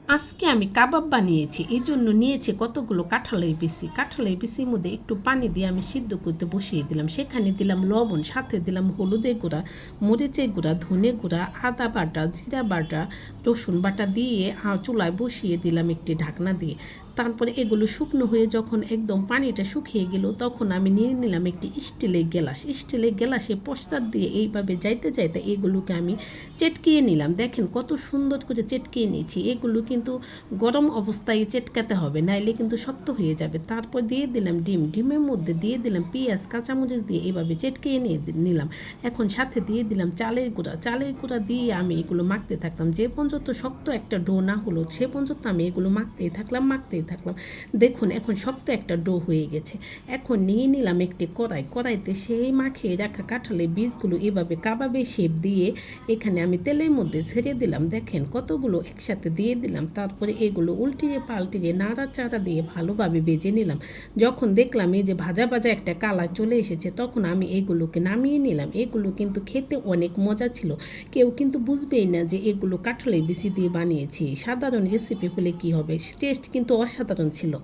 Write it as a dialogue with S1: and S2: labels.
S1: আজকে আমি কাবাব বানিয়েছি, এই জন্য নিয়েছি কতগুলো কাঁঠালের বিচি। কাঁঠালের বিচির মধ্যে একটু পানি দিয়ে আমি সিদ্ধ করতে বসিয়ে দিলাম। সেখানে দিলাম লবণ, সাথে দিলাম হলুদের গুঁড়া, মরিচের গুঁড়া, ধনে গুঁড়া, আদা বাটা, জিরা বাটা, রসুন বাটা দিয়ে চুলায় বসিয়ে দিলাম একটি ঢাকনা দিয়ে। তারপরে এগুলো শুকনো হয়ে যখন একদম পানিটা শুকিয়ে গেল, তখন আমি নিয়ে নিলাম একটি স্টিলের গ্লাস। স্টিলের গ্লাসে প্রসাদ দিয়ে এইভাবে যাইতে যাইতে এগুলোকে আমি চেটকিয়ে নিলাম। দেখেন কত সুন্দর করে চেটকিয়ে নিয়েছি। এগুলো কিন্তু গরম অবস্থায় চেটকাতে হবে, নাইলে কিন্তু শক্ত হয়ে যাবে। তারপর দিয়ে দিলাম ডিম, ডিমের মধ্যে দিয়ে দিলাম পেঁয়াজ, কাঁচামরিচ দিয়ে এভাবে চেটকিয়ে নিলাম। এখন সাথে দিয়ে দিলাম চালের গুঁড়া। চালের গুঁড়া দিয়ে আমি এগুলো মাখতে থাকলাম। যে পর্যন্ত শক্ত একটা ডো না হলো সে পর্যন্ত আমি এগুলো মাখতেই থাকলাম। দেখুন এখন শক্ত একটা ডো হয়ে গেছে। এখন নিয়ে নিলাম একটি কড়াইতে সেই মাখিয়ে রাখা কাঁঠালের বীজগুলো এভাবে কাবাবের শেপ দিয়ে এখানে আমি তেলের মধ্যে ছেড়ে দিলাম। দেখেন কতগুলো একসাথে দিয়ে দিলাম। তারপরে এগুলো উল্টিয়ে পাল্টিয়ে নাড়াচাড়া দিয়ে ভালোভাবে ভেজে নিলাম। যখন দেখলাম এই যে ভাজা ভাজা একটা কালার চলে এসেছে, তখন আমি এগুলোকে নামিয়ে নিলাম। এগুলো কিন্তু খেতে অনেক মজা ছিল। কেউ কিন্তু বুঝবেই না যে এগুলো কাঁঠালের বিচি দিয়ে বানিয়েছি। সাধারণ রেসিপি হলে কি হবে, টেস্ট কিন্তু অসাধারণ ছিল।